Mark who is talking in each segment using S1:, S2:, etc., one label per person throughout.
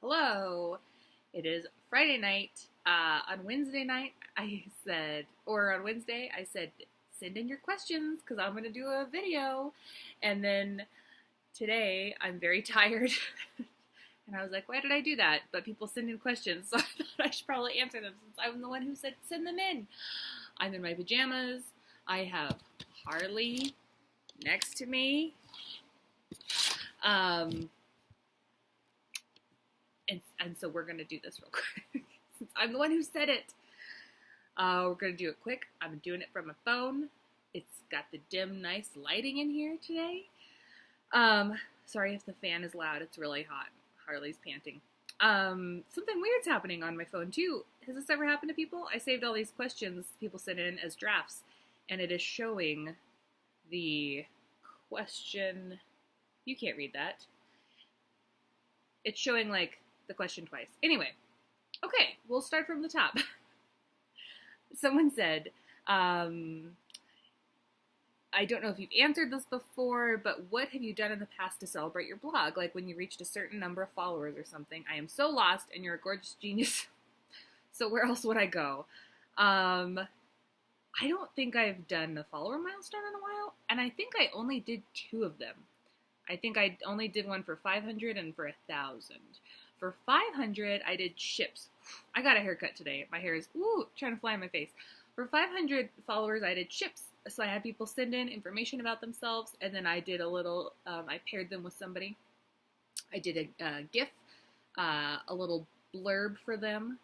S1: Hello. It is Friday night. On Wednesday night, on Wednesday, I said, send in your questions because I'm going to do a video. And then today, I'm very tired. And I was like, why did I do that? But people send in questions, so I thought I should probably answer them since I'm the one who said send them in. I'm in my pajamas. I have Harley next to me. And so we're going to do this real quick. Since I'm the one who said it. We're going to do it quick. I'm doing it from a phone. It's got the dim, nice lighting in here today. Sorry if the fan is loud. It's really hot. Harley's panting. Something weird's happening on my phone, too. Has this ever happened to people? I saved all these questions people sent in as drafts, and it is showing the question. You can't read that. It's showing, like, the question twice. Anyway, okay, we'll start from the top. Someone said, I don't know if you've answered this before, but what have you done in the past to celebrate your blog? Like when you reached a certain number of followers or something. I am so lost, and you're a gorgeous genius. So where else would I go? I don't think I've done a follower milestone in a while, and I think I only did 2 of them. I think I only did one for 500 and for 1,000. For 500, I did ships. I got a haircut today. My hair is, trying to fly in my face. For 500 followers, I did ships. So I had people send in information about themselves, and then I did a little, I paired them with somebody. I did a GIF, a little blurb for them,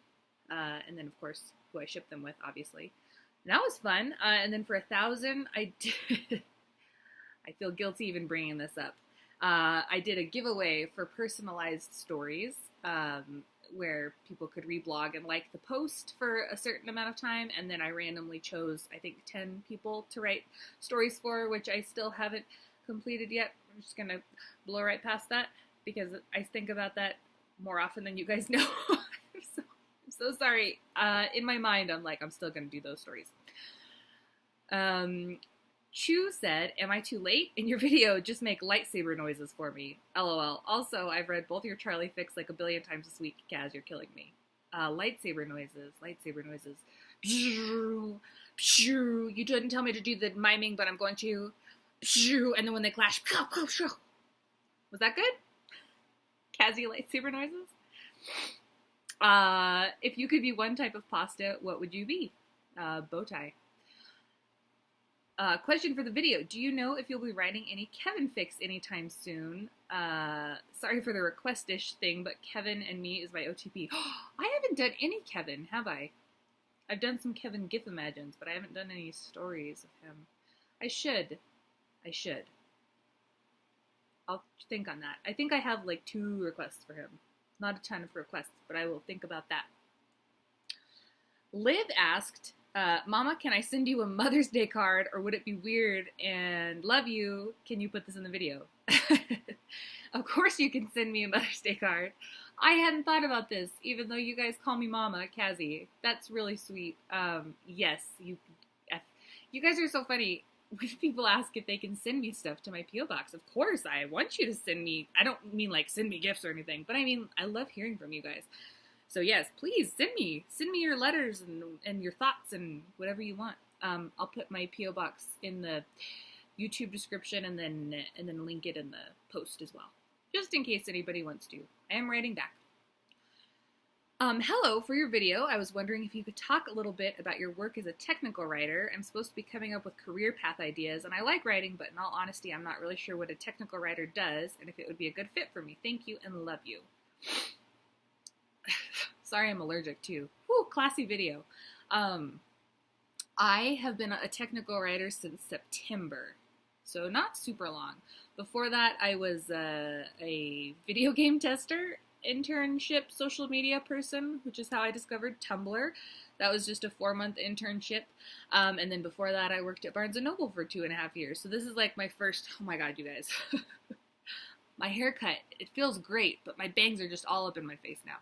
S1: and then, of course, who I shipped them with, obviously. And that was fun. And then for 1,000, I did, I feel guilty even bringing this up. I did a giveaway for personalized stories, where people could reblog and like the post for a certain amount of time, and then I randomly chose, I think, 10 people to write stories for, which I still haven't completed yet. I'm just going to blow right past that, because I think about that more often than you guys know. I'm so sorry. In my mind, I'm like, I'm still going to do those stories. Chu said, am I too late? In your video, just make lightsaber noises for me. LOL. Also, I've read both your Charlie fics like a billion times this week. Kaz, you're killing me. Lightsaber noises. You didn't tell me to do the miming, but I'm going to. And then when they clash. Was that good? Kazzy lightsaber noises? If you could be one type of pasta, what would you be? Bow tie. Question for the video. Do you know if you'll be writing any Kevin fics anytime soon? Sorry for the request-ish thing, but Kevin and me is my OTP. I haven't done any Kevin, have I? I've done some Kevin GIF imagines, but I haven't done any stories of him. I should. I'll think on that. I think I have like 2 requests for him. Not a ton of requests, but I will think about that. Liv asked, Mama, can I send you a Mother's Day card, or would it be weird? And love you. Can you put this in the video? Of course you can send me a Mother's Day card. I hadn't thought about this, even though you guys call me Mama, Kazzy. That's really sweet. Yes, you guys are so funny. When people ask if they can send me stuff to my P.O. box, of course I want you to send me. I don't mean like send me gifts or anything, but I mean I love hearing from you guys. So yes, please send me your letters and your thoughts and whatever you want. I'll put my P.O. box in the YouTube description and then link it in the post as well, just in case anybody wants to. I am writing back. Hello, for your video, I was wondering if you could talk a little bit about your work as a technical writer. I'm supposed to be coming up with career path ideas, and I like writing, but in all honesty, I'm not really sure what a technical writer does and if it would be a good fit for me. Thank you and love you. Sorry, I'm allergic too. Whew, classy video. I have been a technical writer since September, so not super long. Before that, I was a video game tester, internship, social media person, which is how I discovered Tumblr. That was just a 4-month internship. And then before that, I worked at Barnes & Noble for 2.5 years. So this is like my first, oh my God, you guys. My haircut, it feels great, but my bangs are just all up in my face now.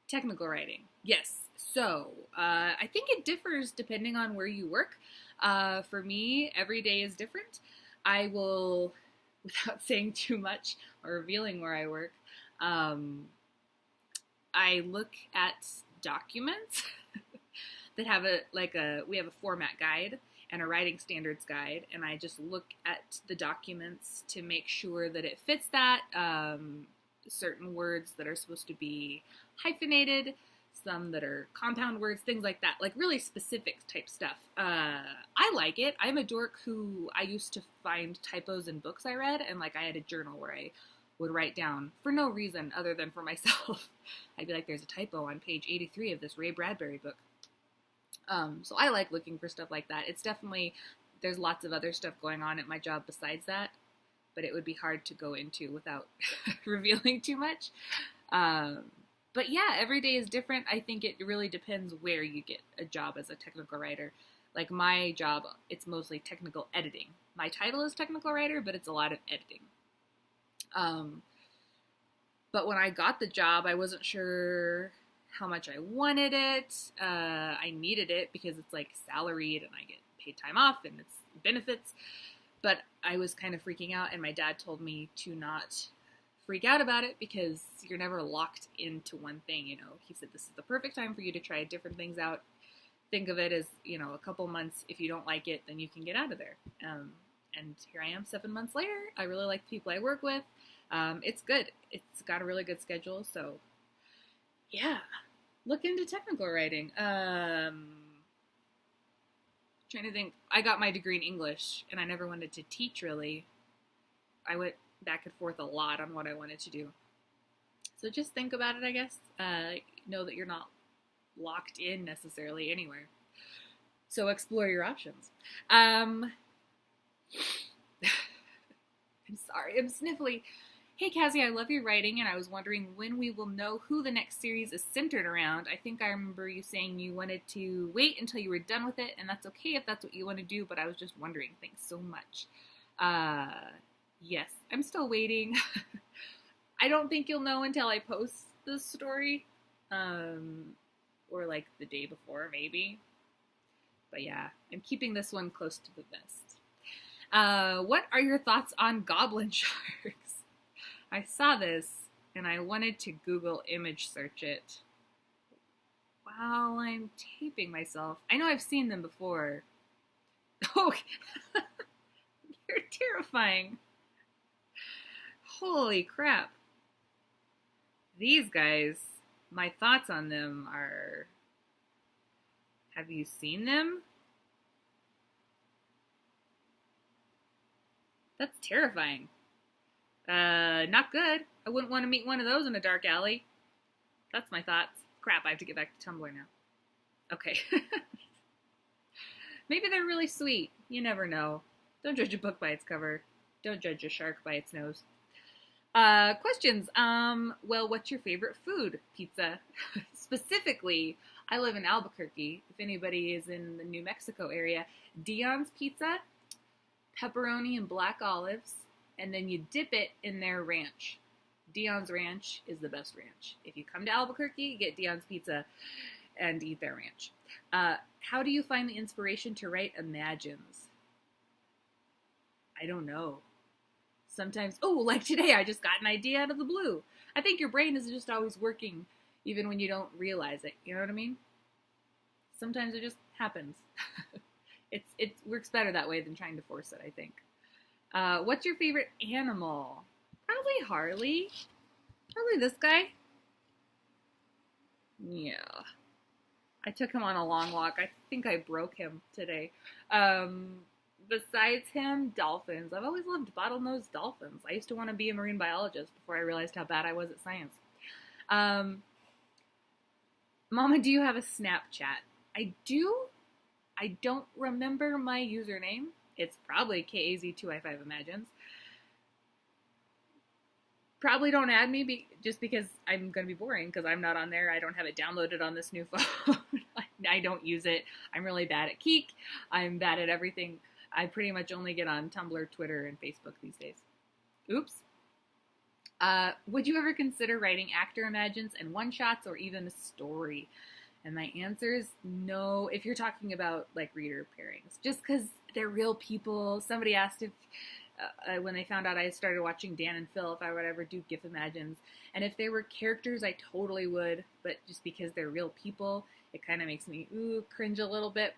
S1: Technical writing. Yes. So, I think it differs depending on where you work. For me, every day is different. I will without saying too much or revealing where I work, I look at documents that have we have a format guide and a writing standards guide, and I just look at the documents to make sure that it fits that. Certain words that are supposed to be hyphenated, some that are compound words, things like that, like really specific type stuff. I like it. I'm a dork who I used to find typos in books I read, and like I had a journal where I would write down for no reason other than for myself. I'd be like, there's a typo on page 83 of this Ray Bradbury book. So I like looking for stuff like that. It's definitely, there's lots of other stuff going on at my job besides that, but it would be hard to go into without revealing too much. But yeah, every day is different. I think it really depends where you get a job as a technical writer. Like my job, it's mostly technical editing. My title is technical writer, but it's a lot of editing. But when I got the job, I wasn't sure how much I wanted it. I needed it because it's like salaried and I get paid time off and it's benefits. But I was kind of freaking out, and my dad told me to not freak out about it because you're never locked into one thing, you know. He said this is the perfect time for you to try different things out. Think of it as, you know, a couple months. If you don't like it, then you can get out of there. And here I am 7 months later. I really like the people I work with. It's good. It's got a really good schedule. So yeah, look into technical writing. Trying to think. I got my degree in English, and I never wanted to teach, really. I went back and forth a lot on what I wanted to do. So just think about it, I guess. Know that you're not locked in necessarily anywhere. So explore your options. I'm sorry, I'm sniffly. Hey, Kazzy, I love your writing, and I was wondering when we will know who the next series is centered around. I think I remember you saying you wanted to wait until you were done with it, and that's okay if that's what you want to do, but I was just wondering. Thanks so much. Yes, I'm still waiting. I don't think you'll know until I post the story, or like the day before, maybe. But yeah, I'm keeping this one close to the vest. What are your thoughts on goblin sharks? I saw this, and I wanted to Google image search it while I'm taping myself. I know I've seen them before. Oh, they're terrifying. Holy crap. These guys, my thoughts on them are, have you seen them? That's terrifying. Not good. I wouldn't want to meet one of those in a dark alley. That's my thoughts. Crap, I have to get back to Tumblr now. Okay. Maybe they're really sweet. You never know. Don't judge a book by its cover. Don't judge a shark by its nose. Questions. Well, what's your favorite food? Pizza. Specifically, I live in Albuquerque. If anybody is in the New Mexico area, Dion's Pizza, pepperoni and black olives, and then you dip it in their ranch. Dion's Ranch is the best ranch. If you come to Albuquerque, get Dion's Pizza and eat their ranch. How do you find the inspiration to write imagines? I don't know. Sometimes, like today, I just got an idea out of the blue. I think your brain is just always working, even when you don't realize it. You know what I mean? Sometimes it just happens. It works better that way than trying to force it, I think. What's your favorite animal? Probably Harley. Probably this guy. Yeah. I took him on a long walk. I think I broke him today. Besides him, dolphins. I've always loved bottlenose dolphins. I used to want to be a marine biologist before I realized how bad I was at science. Mama, do you have a Snapchat? I do. I don't remember my username. It's probably KAZ2i5 Imagines. Probably don't add me just because I'm going to be boring because I'm not on there. I don't have it downloaded on this new phone. I don't use it. I'm really bad at Keek. I'm bad at everything. I pretty much only get on Tumblr, Twitter, and Facebook these days. Oops. Would you ever consider writing actor imagines and one-shots or even a story? And my answer is no, if you're talking about like reader pairings, just because they're real people. Somebody asked if when they found out I started watching Dan and Phil, if I would ever do GIF Imagines. And if they were characters, I totally would, but just because they're real people, it kind of makes me, cringe a little bit.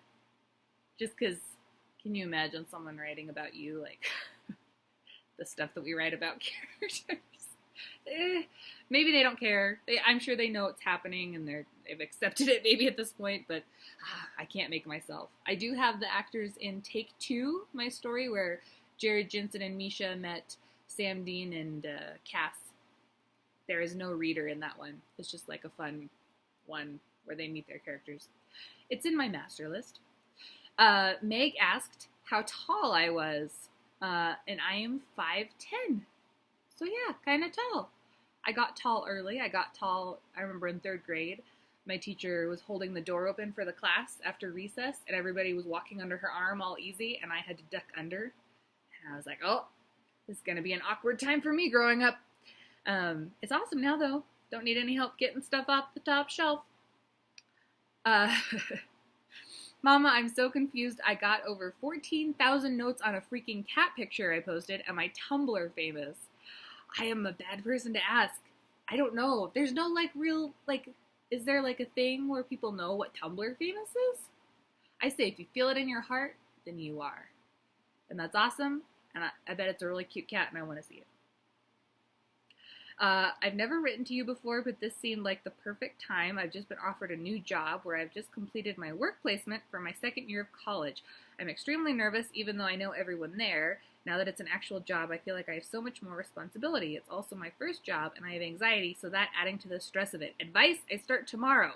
S1: Just because, can you imagine someone writing about you, like, the stuff that we write about characters? Maybe they don't care. I'm sure they know what's happening, and they've accepted it maybe at this point, but I can't make myself. I do have the actors in Take Two, my story, where Jared Jensen and Misha met Sam Dean and Cass. There is no reader in that one. It's just like a fun one where they meet their characters. It's in my master list. Meg asked how tall I was, and I am 5'10". So yeah, kind of tall. I got tall early. I remember in 3rd grade, my teacher was holding the door open for the class after recess, and everybody was walking under her arm all easy, and I had to duck under. And I was like, oh, this is going to be an awkward time for me growing up. It's awesome now, though. Don't need any help getting stuff off the top shelf. Mama, I'm so confused. I got over 14,000 notes on a freaking cat picture I posted. Am I Tumblr famous? I am a bad person to ask. I don't know. There's no, is there, a thing where people know what Tumblr famous is? I say if you feel it in your heart, then you are. And that's awesome. And I bet it's a really cute cat, and I want to see it. I've never written to you before, but this seemed like the perfect time. I've just been offered a new job where I've just completed my work placement for my 2nd year of college. I'm extremely nervous, even though I know everyone there. Now that it's an actual job, I feel like I have so much more responsibility. It's also my first job, and I have anxiety, so that adding to the stress of it. Advice, I start tomorrow.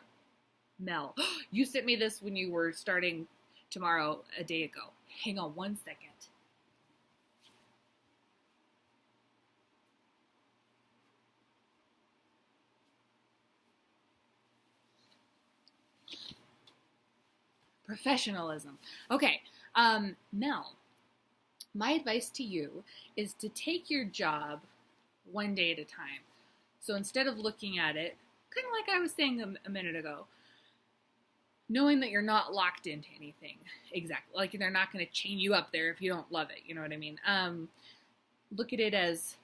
S1: Mel, you sent me this when you were starting tomorrow a day ago. Hang on 1 second. Professionalism. Okay, Mel, my advice to you is to take your job one day at a time. So instead of looking at it, kind of like I was saying a minute ago, knowing that you're not locked into anything, exactly, like they're not going to chain you up there if you don't love it, you know what I mean? Look at it as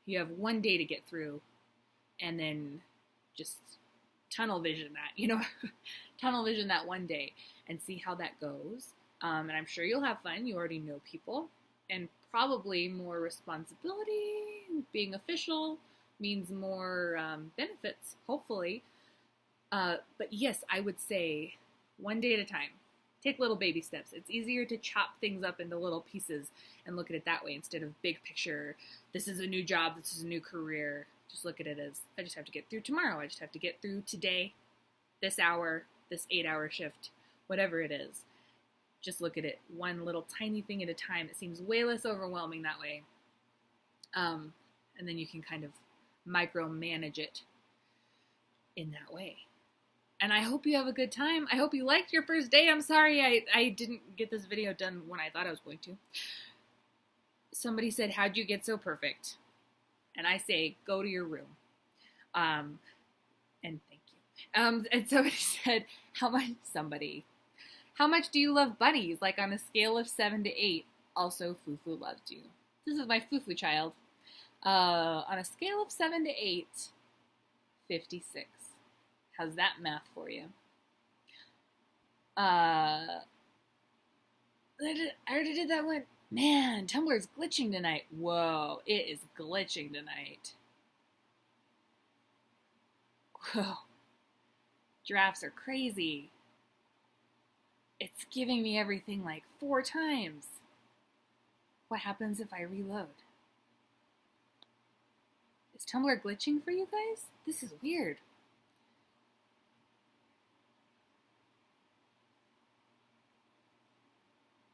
S1: you have one day to get through, and then just tunnel vision that, tunnel vision that one day and see how that goes. And I'm sure you'll have fun. You already know people, and probably more responsibility. Being official means more benefits, hopefully. But yes, I would say one day at a time. Take little baby steps. It's easier to chop things up into little pieces and look at it that way instead of big picture. This is a new job. This is a new career. Just look at it as, I just have to get through tomorrow. I just have to get through today, this hour, this 8-hour shift, whatever it is. Just look at it one little tiny thing at a time. It seems way less overwhelming that way. And then you can kind of micromanage it in that way. And I hope you have a good time. I hope you liked your first day. I'm sorry I didn't get this video done when I thought I was going to. Somebody said, how'd you get so perfect? And I say, go to your room. And thank you. And somebody said, how much do you love bunnies? Like on a scale of 7 to 8. Also, Fufu loves you. This is my Fufu child. On a scale of 7 to 8, 56. How's that math for you? I already did that one. Man, Tumblr's glitching tonight. Whoa, it is glitching tonight. Whoa. Giraffes are crazy. It's giving me everything like 4 times. What happens if I reload? Is Tumblr glitching for you guys? This is weird.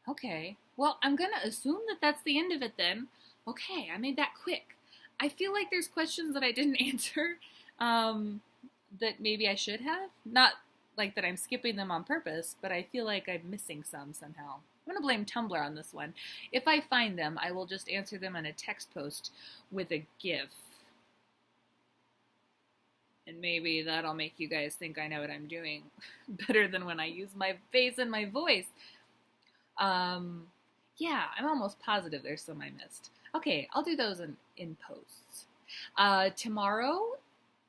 S1: Okay, well, I'm going to assume that that's the end of it then. Okay, I made that quick. I feel like there's questions that I didn't answer that maybe I should have. Not like that I'm skipping them on purpose, but I feel like I'm missing some somehow. I'm going to blame Tumblr on this one. If I find them, I will just answer them in a text post with a GIF. And maybe that'll make you guys think I know what I'm doing better than when I use my face and my voice. Yeah, I'm almost positive there's some I missed. Okay, I'll do those in posts. Tomorrow,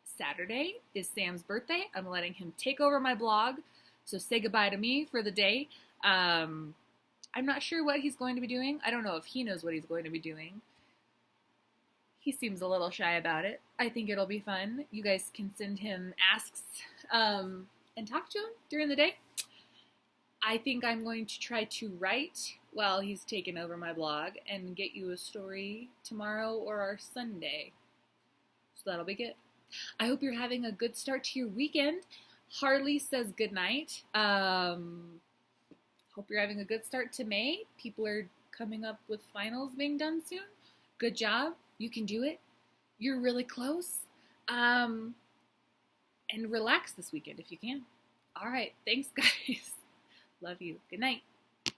S1: Saturday, is Sam's birthday. I'm letting him take over my blog. So say goodbye to me for the day. I'm not sure what he's going to be doing. I don't know if he knows what he's going to be doing. He seems a little shy about it. I think it'll be fun. You guys can send him asks and talk to him during the day. I think I'm going to try to write while he's taken over my blog and get you a story tomorrow or our Sunday. So that'll be good. I hope you're having a good start to your weekend. Harley says good night. Hope you're having a good start to May. People are coming up with finals being done soon. Good job. You can do it. You're really close. And relax this weekend if you can. All right. Thanks, guys. Love you. Good night.